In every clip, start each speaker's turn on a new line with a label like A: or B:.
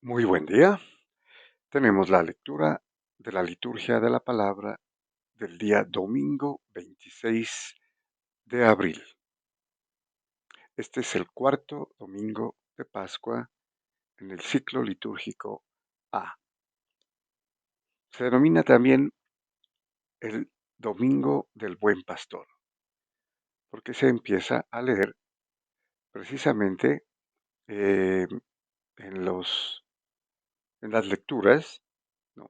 A: Muy buen día. Tenemos la lectura de la liturgia de la palabra del día domingo 26 de abril. Este es el cuarto domingo de Pascua en el ciclo litúrgico A. Se denomina también el Domingo del Buen Pastor, porque se empieza a leer precisamente eh, en, en las lecturas, ¿no?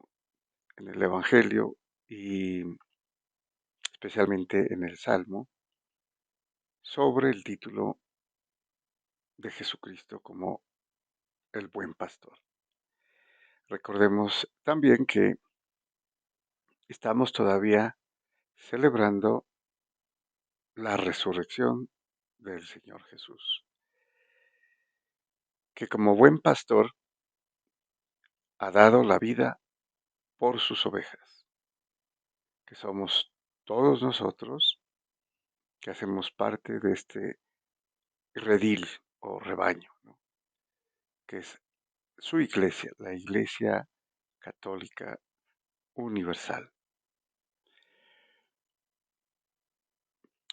A: En el Evangelio y especialmente en el Salmo, sobre el título de Jesucristo como el buen pastor. Recordemos también que estamos todavía celebrando la resurrección del Señor Jesús, que como buen pastor ha dado la vida por sus ovejas, que somos todos nosotros que hacemos parte de este redil o rebaño, ¿no? Que es su iglesia, la Iglesia Católica Universal.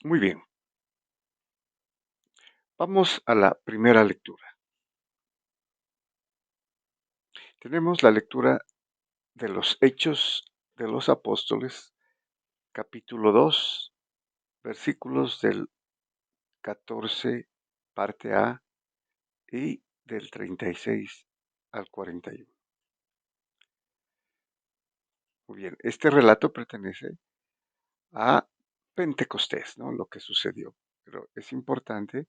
A: Muy bien, vamos a la primera lectura. Tenemos la lectura de los Hechos de los Apóstoles, capítulo 2, versículos del 14, parte A, y del 36 al 41. Muy bien, este relato pertenece a Pentecostés, ¿no? Lo que sucedió. Pero es importante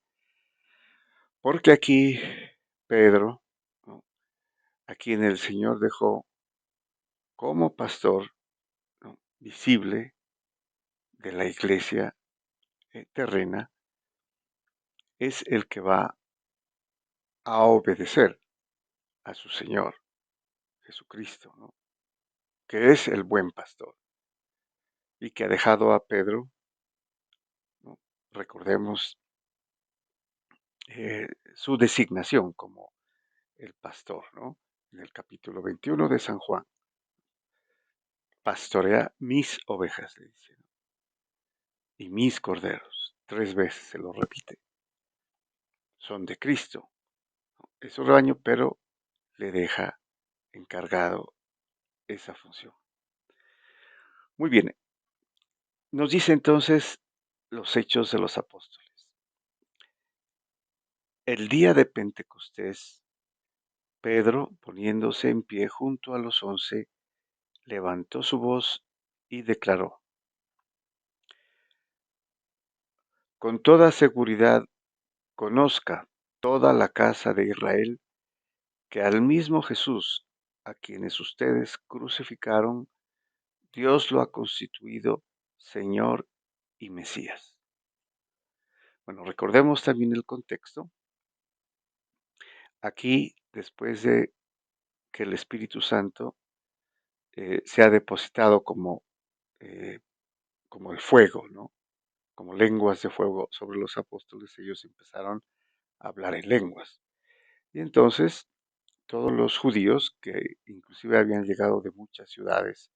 A: porque aquí Pedro, ¿no? A quien el Señor dejó como pastor, ¿no? Visible de la iglesia terrena, es el que va a obedecer a su Señor Jesucristo, ¿no? Que es el buen pastor y que ha dejado a Pedro, ¿no? Recordemos su designación como el pastor, ¿no? En el capítulo 21 de San Juan, pastorea mis ovejas, le dice, ¿no? Y mis corderos, 3 veces se lo repite, son de Cristo, ¿no? Es su rebaño, pero le deja encargado esa función. Muy bien, nos dice entonces los Hechos de los Apóstoles. El día de Pentecostés, Pedro, poniéndose en pie junto a los 11, levantó su voz y declaró: Con toda seguridad conozca toda la casa de Israel que al mismo Jesús, a quienes ustedes crucificaron, Dios lo ha constituido Señor y Mesías. Bueno, recordemos también el contexto. Aquí, después de que el Espíritu Santo se ha depositado eh, como el fuego, ¿no? Como lenguas de fuego sobre los apóstoles, ellos empezaron a hablar en lenguas. Y entonces todos los judíos que inclusive habían llegado de muchas ciudades,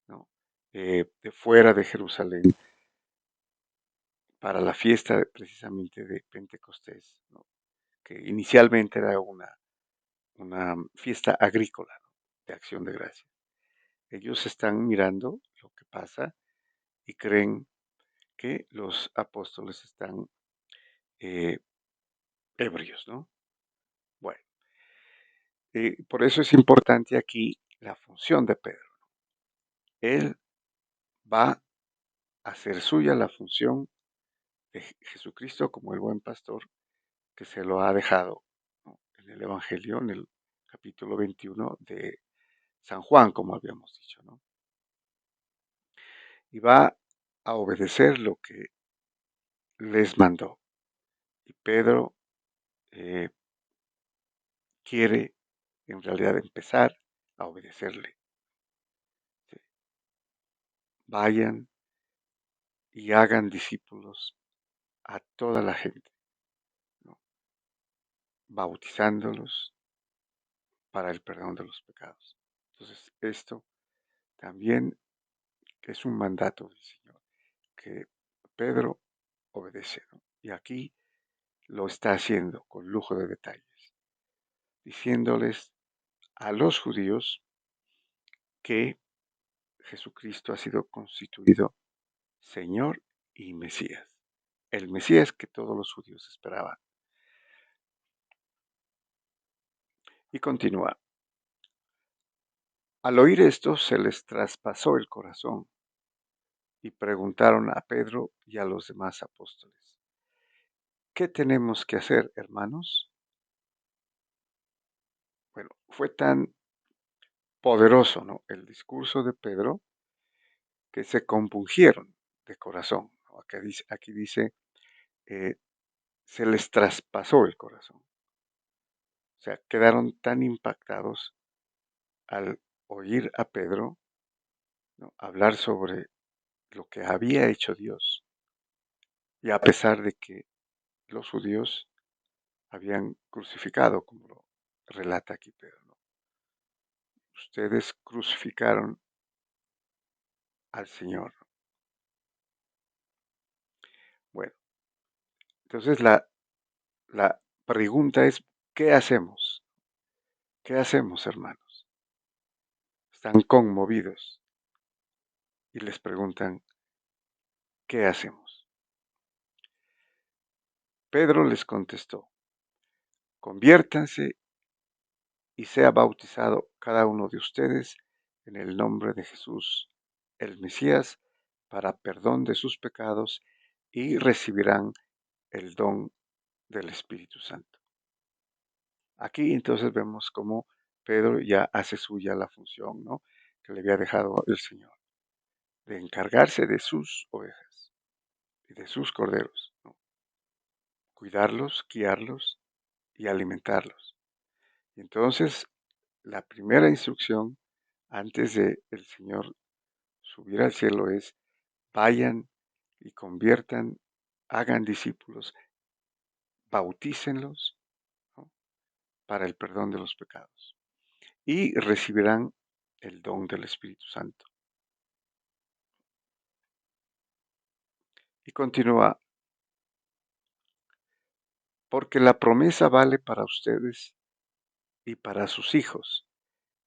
A: ¿no? De fuera de Jerusalén, para la fiesta precisamente de Pentecostés, ¿no? Que inicialmente era una fiesta agrícola, ¿no? De acción de gracia. Ellos están mirando lo que pasa y creen que los apóstoles están eh, ebrios, ¿no? Bueno, por eso es importante aquí la función de Pedro. Él va a hacer suya la función de Jesucristo como el buen pastor que se lo ha dejado, ¿no? En el Evangelio, en el capítulo 21 de San Juan, como habíamos dicho, ¿no? Y va a obedecer lo que les mandó. Y Pedro eh, quiere en realidad empezar a obedecerle. ¿Sí? Vayan y hagan discípulos a toda la gente, ¿no? Bautizándolos para el perdón de los pecados. Entonces, esto también es un mandato del Señor que Pedro obedece, ¿no? Y aquí lo está haciendo con lujo de detalles, diciéndoles a los judíos que Jesucristo ha sido constituido Señor y Mesías, el Mesías que todos los judíos esperaban. Y continúa, al oír esto se les traspasó el corazón y preguntaron a Pedro y a los demás apóstoles, ¿qué tenemos que hacer, hermanos? Bueno, fue tan poderoso, ¿no?, el discurso de Pedro que se compungieron de corazón, ¿no? Aquí dice eh, se les traspasó el corazón. O sea, quedaron tan impactados al oír a Pedro, ¿no?, hablar sobre lo que había hecho Dios. Y a pesar de que los judíos habían crucificado, como lo relata aquí Pedro, ¿no? Ustedes crucificaron al Señor. Bueno, entonces la pregunta es, ¿qué hacemos? ¿Qué hacemos, hermanos? Están conmovidos y les preguntan, ¿qué hacemos? Pedro les contestó, conviértanse y sea bautizado cada uno de ustedes en el nombre de Jesús, el Mesías, para perdón de sus pecados y recibirán el don del Espíritu Santo. Aquí entonces vemos cómo Pedro ya hace suya la función, ¿no?, que le había dejado el Señor, de encargarse de sus ovejas y de sus corderos, ¿no?, cuidarlos, guiarlos y alimentarlos. Y entonces, la primera instrucción antes de el Señor subir al cielo es, vayan y conviertan, hagan discípulos, bautícenlos, ¿no?, para el perdón de los pecados y recibirán el don del Espíritu Santo. Y continúa, porque la promesa vale para ustedes y para sus hijos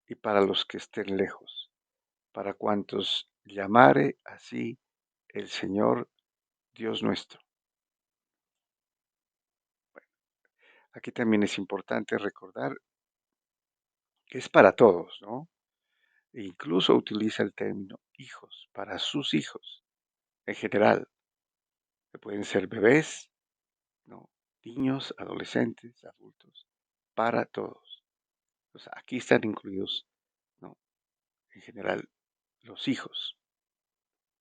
A: y para los que estén lejos, para cuantos llamare así el Señor Dios nuestro. Aquí también es importante recordar que es para todos, ¿no? E incluso utiliza el término hijos, para sus hijos, en general, que pueden ser bebés, ¿no?, niños, adolescentes, adultos, para todos. O sea, aquí están incluidos, ¿no?, en general, los hijos,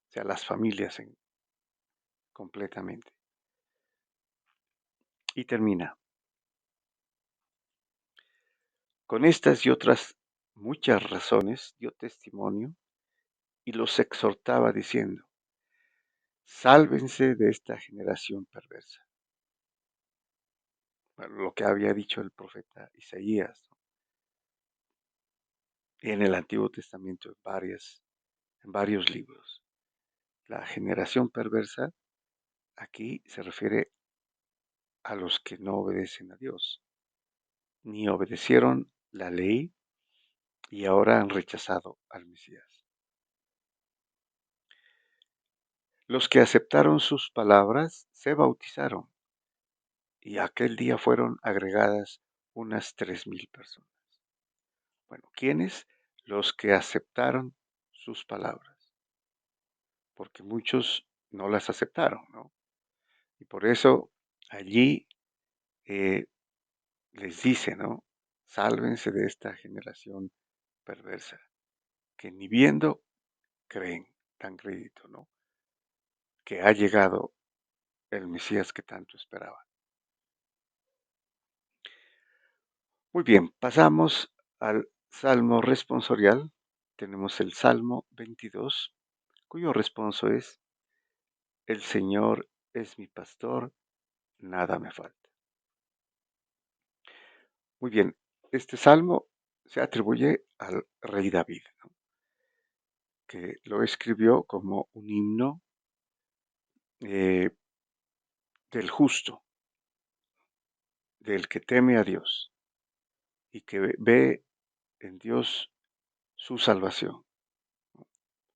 A: o sea, las familias completamente. Y termina, con estas y otras muchas razones dio testimonio y los exhortaba diciendo, sálvense de esta generación perversa. Bueno, lo que había dicho el profeta Isaías, ¿no?, en el Antiguo Testamento en varios libros. La generación perversa aquí se refiere a los que no obedecen a Dios, ni obedecieron la ley y ahora han rechazado al Mesías. Los que aceptaron sus palabras se bautizaron y aquel día fueron agregadas unas 3,000 personas. Bueno, ¿quiénes? Los que aceptaron sus palabras, porque muchos no las aceptaron, ¿no? Y por eso allí eh, les dice, ¿no? Sálvense de esta generación perversa, que ni viendo creen, dan crédito, ¿no?, que ha llegado el Mesías que tanto esperaban. Muy bien, pasamos al Salmo responsorial. Tenemos el Salmo 22, cuyo responso es, el Señor es mi pastor, nada me falta. Muy bien, este salmo se atribuye al rey David, ¿no? Que lo escribió como un himno eh, del justo, del que teme a Dios y que ve en Dios su salvación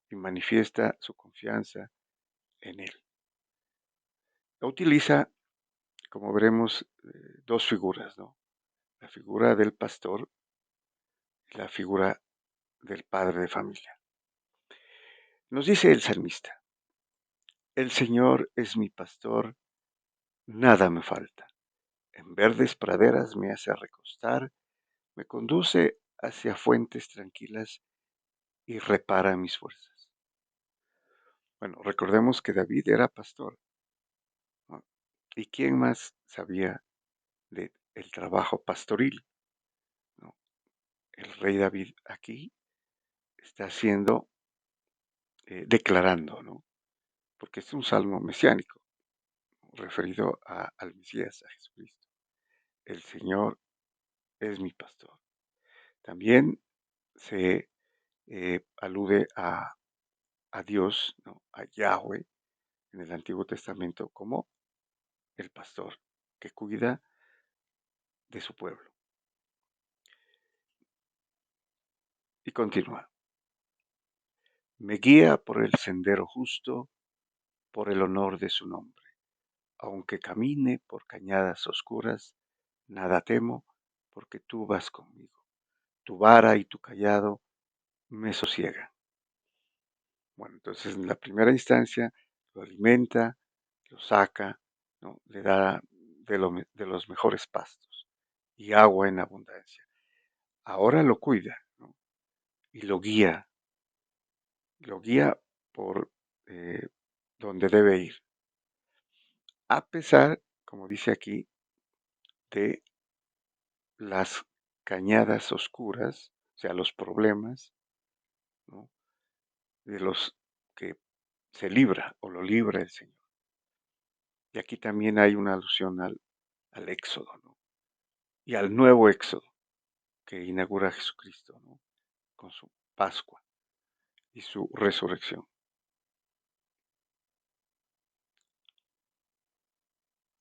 A: y manifiesta su confianza en Él. Utiliza, como veremos, dos figuras, ¿no? La figura del pastor y la figura del padre de familia. Nos dice el salmista, el Señor es mi pastor, nada me falta. En verdes praderas me hace recostar, me conduce hacia fuentes tranquilas y repara mis fuerzas. Bueno, recordemos que David era pastor, ¿no? ¿Y quién más sabía del trabajo pastoril, ¿no? El rey David aquí está haciendo, declarando, ¿no? Porque es un salmo mesiánico, referido al Mesías, a Jesucristo. El Señor es mi pastor. También se alude a Dios, ¿no? A Yahweh en el Antiguo Testamento como el pastor que cuida de su pueblo. Y continúa. Me guía por el sendero justo, por el honor de su nombre. Aunque camine por cañadas oscuras, nada temo, porque tú vas conmigo. Tu vara y tu cayado me sosiegan. Bueno, entonces en la primera instancia lo alimenta, lo saca, ¿no? Le da de los mejores pastos y agua en abundancia. Ahora lo cuida, ¿no? Y lo guía por donde debe ir. A pesar, como dice aquí, de las cañadas oscuras, o sea, los problemas, ¿no? De los que se libra o lo libra el Señor. Y aquí también hay una alusión al Éxodo, ¿no? Y al nuevo Éxodo que inaugura Jesucristo, ¿no? Con su Pascua y su resurrección.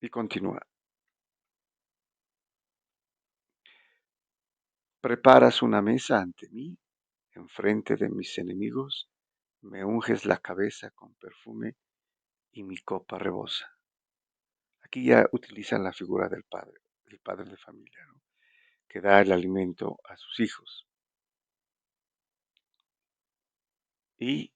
A: Y continúa. Preparas una mesa ante mí, enfrente de mis enemigos, me unges la cabeza con perfume y mi copa rebosa. Aquí ya utilizan la figura del padre de familia, ¿no? Que da el alimento a sus hijos. Y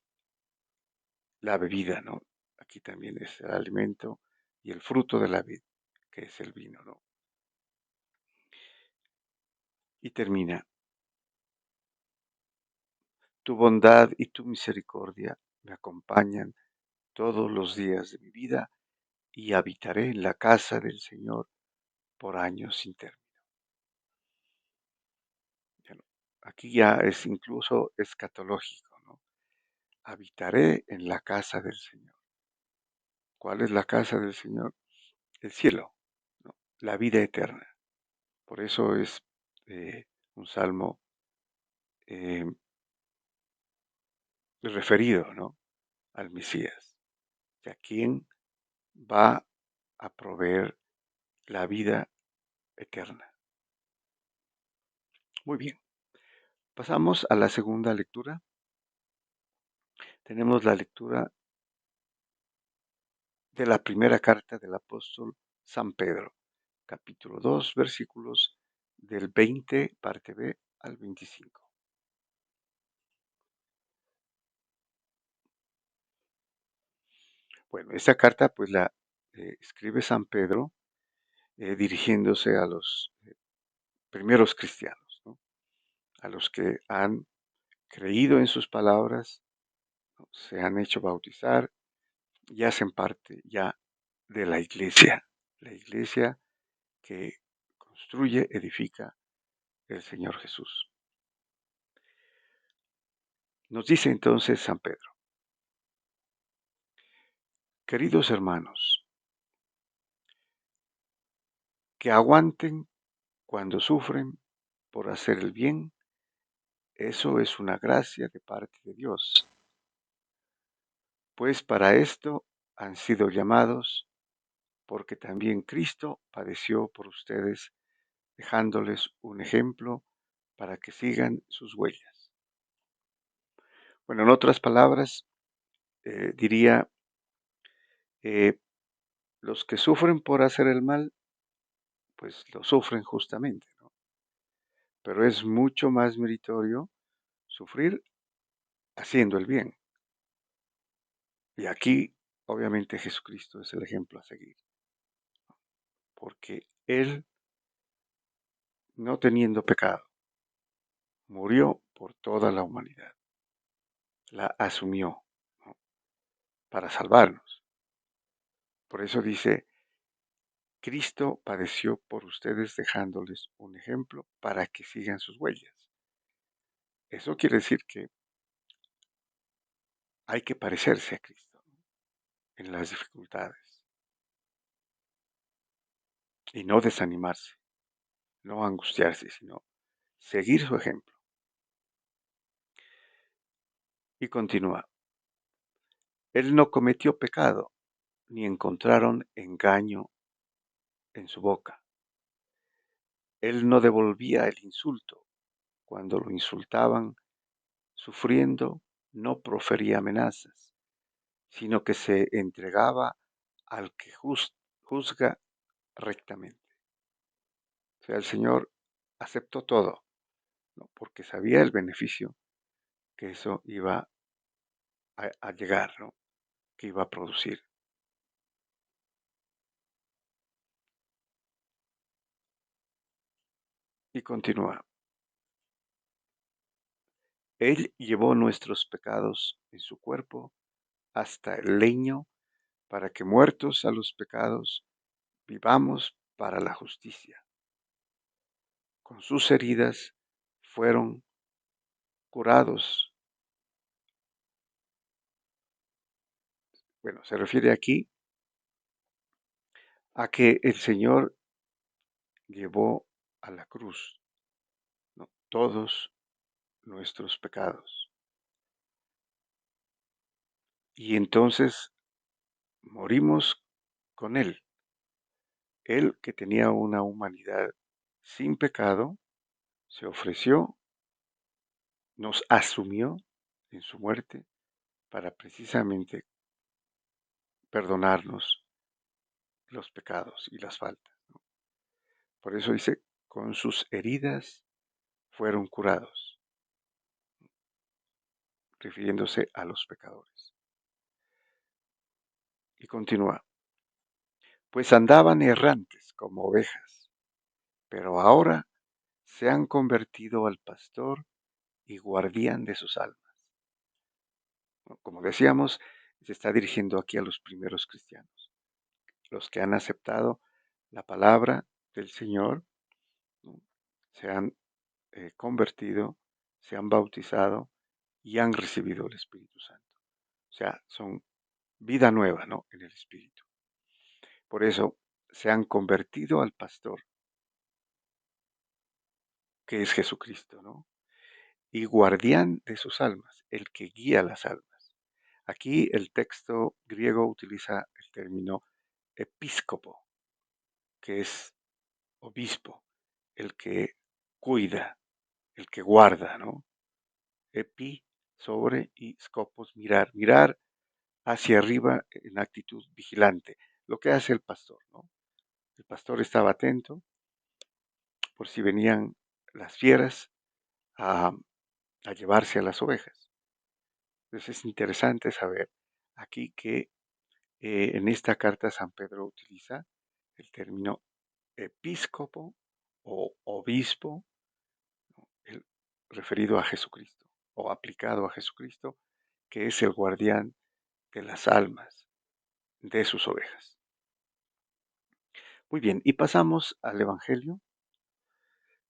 A: la bebida, ¿no? Aquí también es el alimento y el fruto de la vid, que es el vino, ¿no? Y termina, tu bondad y tu misericordia me acompañan todos los días de mi vida y habitaré en la casa del Señor por años sin término. Bueno, aquí ya es incluso escatológico, ¿no? Habitaré en la casa del Señor. ¿Cuál es la casa del Señor? El cielo, ¿no? La vida eterna. Por eso es un salmo eh, referido, ¿no? Al Mesías, a quien va a proveer la vida eterna. Muy bien, pasamos a la segunda lectura. Tenemos la lectura de la primera carta del apóstol San Pedro, capítulo 2, versículos del 20, parte B, al 25. Bueno, esta carta pues la escribe San Pedro dirigiéndose a los primeros cristianos, ¿no? A los que han creído en sus palabras, ¿no? Se han hecho bautizar y hacen parte ya de la iglesia que construye, edifica el Señor Jesús. Nos dice entonces San Pedro, queridos hermanos, que aguanten cuando sufren por hacer el bien Eso es una gracia de parte de Dios, pues para esto han sido llamados, porque también Cristo padeció por ustedes, dejándoles un ejemplo para que sigan sus huellas. Bueno, en otras palabras, diría, eh, los que sufren por hacer el mal, pues lo sufren justamente, ¿no? Pero es mucho más meritorio sufrir haciendo el bien. Y aquí, obviamente, Jesucristo es el ejemplo a seguir, porque Él, no teniendo pecado, murió por toda la humanidad, la asumió, ¿no? Para salvarnos. Por eso dice, Cristo padeció por ustedes dejándoles un ejemplo para que sigan sus huellas. Eso quiere decir que hay que parecerse a Cristo, ¿no? En las dificultades y no desanimarse, no angustiarse, sino seguir su ejemplo. Y continúa, Él no cometió pecado, ni encontraron engaño en su boca. Él no devolvía el insulto. Cuando lo insultaban, sufriendo, no profería amenazas, sino que se entregaba al que juzga rectamente. O sea, el Señor aceptó todo, ¿no? Porque sabía el beneficio que eso iba a llegar, ¿no? Que iba a producir. Y continúa. Él llevó nuestros pecados en su cuerpo hasta el leño, para que muertos a los pecados vivamos para la justicia. Con sus heridas fueron curados. Bueno, se refiere aquí a que el Señor llevó a la cruz, ¿no? Todos nuestros pecados. Y entonces morimos con Él. Él que tenía una humanidad sin pecado, se ofreció, nos asumió en su muerte para precisamente perdonarnos los pecados y las faltas, ¿no? Por eso dice, con sus heridas fueron curados, refiriéndose a los pecadores. Y continúa, pues andaban errantes como ovejas, pero ahora se han convertido al pastor y guardián de sus almas, ¿no? Como decíamos, se está dirigiendo aquí a los primeros cristianos, los que han aceptado la palabra del Señor, ¿no? Se han convertido, se han bautizado y han recibido el Espíritu Santo. O sea, son vida nueva, ¿no? En el Espíritu. Por eso se han convertido al pastor, que es Jesucristo, ¿no? Y guardián de sus almas, el que guía las almas. Aquí el texto griego utiliza el término episcopo, que es obispo, el que cuida, el que guarda, ¿no? Epi, sobre, y scopos, mirar. Mirar hacia arriba en actitud vigilante, lo que hace el pastor, ¿no? El pastor estaba atento por si venían las fieras a, a llevarse a las ovejas. Entonces es interesante saber aquí que en esta carta San Pedro utiliza el término episcopo o obispo, ¿no? Referido a Jesucristo o aplicado a Jesucristo, que es el guardián de las almas de sus ovejas. Muy bien, y pasamos al Evangelio.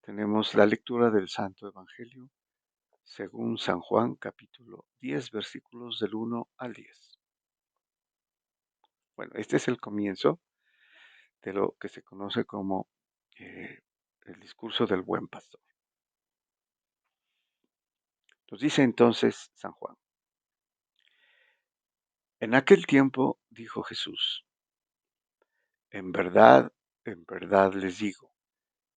A: Tenemos la lectura del Santo Evangelio según San Juan, capítulo 10, versículos del 1 al 10. Bueno, este es el comienzo de lo que se conoce como eh, el discurso del buen pastor. Nos dice entonces San Juan, en aquel tiempo dijo Jesús, en verdad les digo,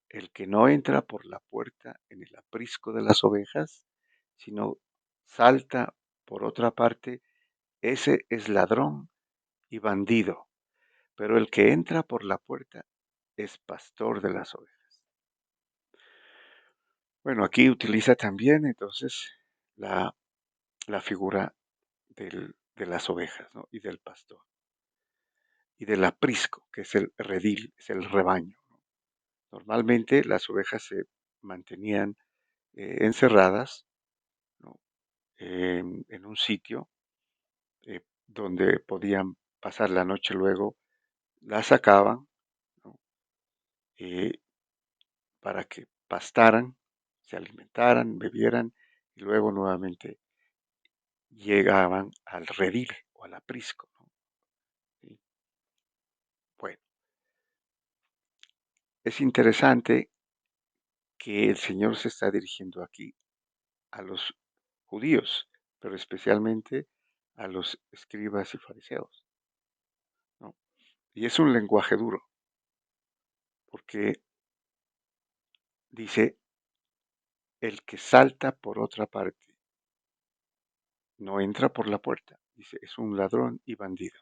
A: el que no entra por la puerta en el aprisco de las ovejas, sino salta por otra parte, ese es ladrón y bandido, pero el que entra por la puerta es pastor de las ovejas. Bueno, aquí utiliza también entonces la, la figura de las ovejas, ¿no? Y del pastor y del aprisco, que es el redil, es el rebaño. Normalmente las ovejas se mantenían encerradas, ¿no? En un sitio donde podían pasar la noche luego, las sacaban, ¿no? Eh, para que pastaran, se alimentaran, bebieran y luego nuevamente llegaban al redil o al aprisco, ¿no? ¿Sí? Bueno, es interesante que el Señor se está dirigiendo aquí a los judíos, pero especialmente a los escribas y fariseos, ¿no? Y es un lenguaje duro, porque dice, el que salta por otra parte no entra por la puerta, dice, es un ladrón y bandido,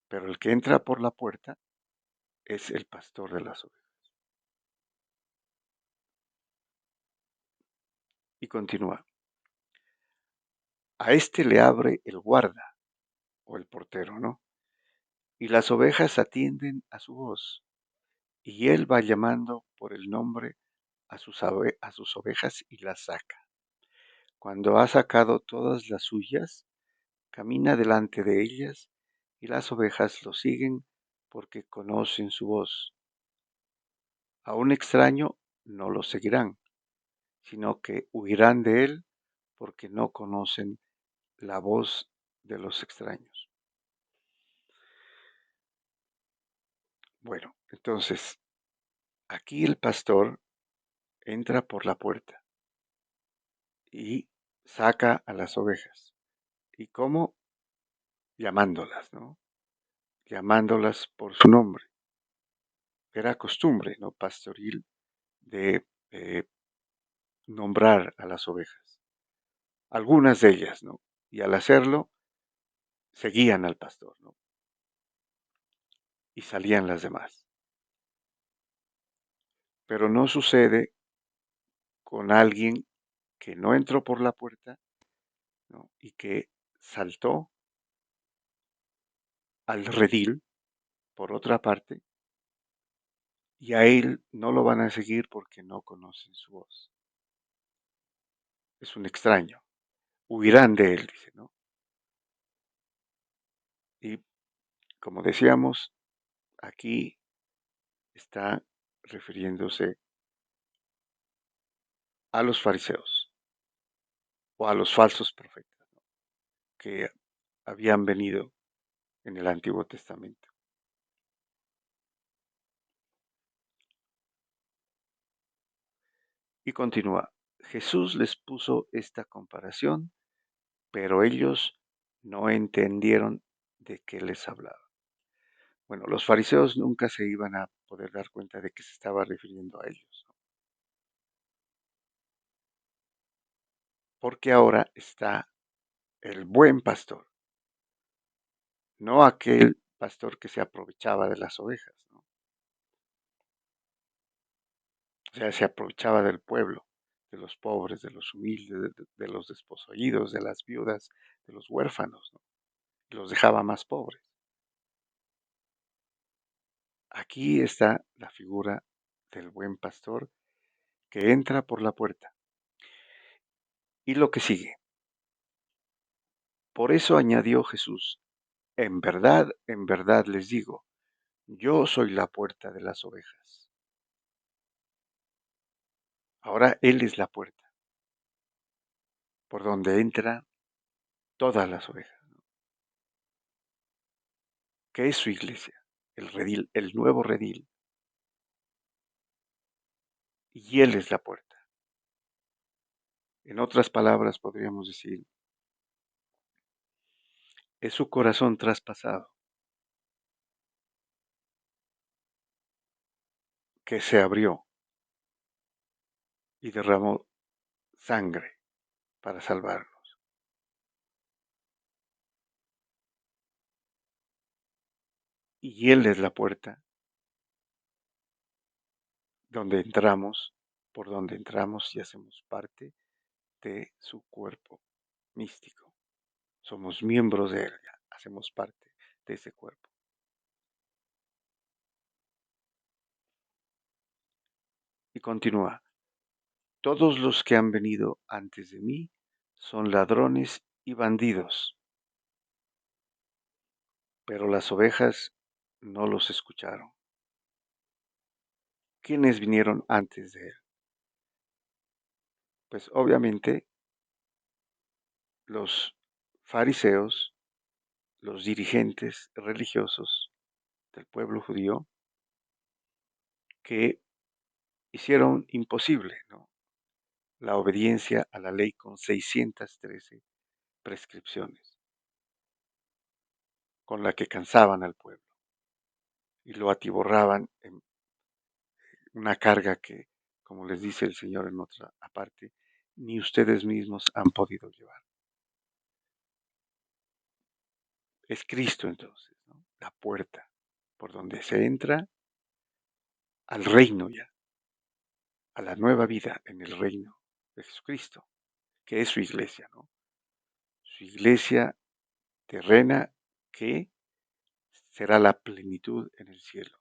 A: pero el que entra por la puerta es el pastor de las ovejas. Y continúa, a este le abre el guarda o el portero, ¿no? Y las ovejas atienden a su voz, y él va llamando por el nombre a sus ovejas y las saca. Cuando ha sacado todas las suyas, camina delante de ellas, y las ovejas lo siguen porque conocen su voz. A un extraño no lo seguirán, sino que huirán de él porque no conocen la voz de los extraños. Bueno, entonces, aquí el pastor entra por la puerta y saca a las ovejas. ¿Y cómo? Llamándolas, ¿no? Llamándolas por su nombre. Era costumbre, ¿no? Pastoril de nombrar a las ovejas. Algunas de ellas, ¿no? Y al hacerlo, seguían al pastor, ¿no? Y salían las demás. Pero no sucede con alguien que no entró por la puerta, ¿no? Y que saltó al redil por otra parte, y a él no lo van a seguir porque no conocen su voz. Es un extraño. Huirán de él, dice, ¿no? Y como decíamos, aquí está refiriéndose a los fariseos o a los falsos profetas, ¿no? Que habían venido en el Antiguo Testamento. Y continúa, Jesús les puso esta comparación, pero ellos no entendieron de qué les hablaba. Bueno, los fariseos nunca se iban a poder dar cuenta de que se estaba refiriendo a ellos, ¿no? Porque ahora está el buen pastor, no aquel pastor que se aprovechaba de las ovejas, ¿no? O sea, se aprovechaba del pueblo, de los pobres, de los humildes, de los desposeídos, de las viudas, de los huérfanos, ¿no? Y los dejaba más pobres. Aquí está la figura del buen pastor que entra por la puerta. Y lo que sigue. Por eso añadió Jesús, en verdad les digo, yo soy la puerta de las ovejas. Ahora Él es la puerta por donde entran todas las ovejas, que es su iglesia, el redil, el nuevo redil, y Él es la puerta. En otras palabras, podríamos decir, es su corazón traspasado que se abrió y derramó sangre para salvarnos. Y Él es la puerta donde entramos, por donde entramos y hacemos parte de su cuerpo místico. Somos miembros de Él, hacemos parte de ese cuerpo. Y continúa, todos los que han venido antes de mí son ladrones y bandidos, pero las ovejas no los escucharon. ¿Quiénes vinieron antes de Él? Pues obviamente los fariseos, los dirigentes religiosos del pueblo judío, que hicieron imposible, ¿no?, la obediencia a la ley con 613 prescripciones, con la que cansaban al pueblo y lo atiborraban en una carga que, como les dice el Señor en otra aparte, ni ustedes mismos han podido llevar. Es Cristo entonces, ¿no?, la puerta por donde se entra al reino ya, a la nueva vida en el reino de Jesucristo, que es su iglesia, ¿no? Su iglesia terrena que será la plenitud en el cielo,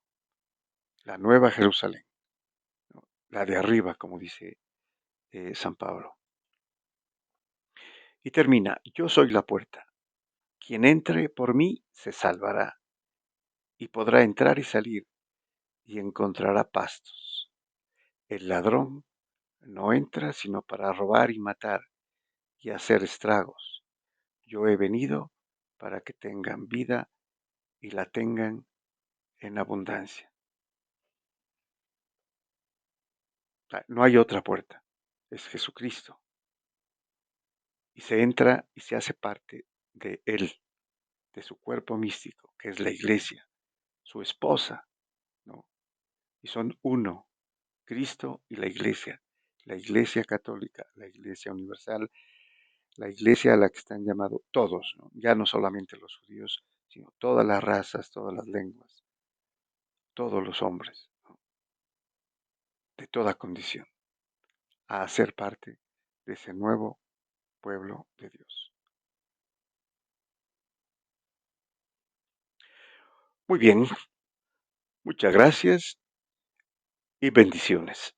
A: la nueva Jerusalén, ¿no?, la de arriba, como dice San Pablo. Y termina, yo soy la puerta, quien entre por mí se salvará y podrá entrar y salir y encontrará pastos. El ladrón no entra sino para robar y matar y hacer estragos. Yo he venido para que tengan vida y la tengan en abundancia. No hay otra puerta, es Jesucristo. Y se entra y se hace parte de Él, de su cuerpo místico, que es la iglesia, su esposa, ¿no? Y son uno, Cristo y la iglesia católica, la iglesia universal, la iglesia a la que están llamados todos, ¿no?, ya no solamente los judíos, sino todas las razas, todas las lenguas, todos los hombres, ¿no?, de toda condición, a ser parte de ese nuevo pueblo de Dios. Muy bien, muchas gracias y bendiciones.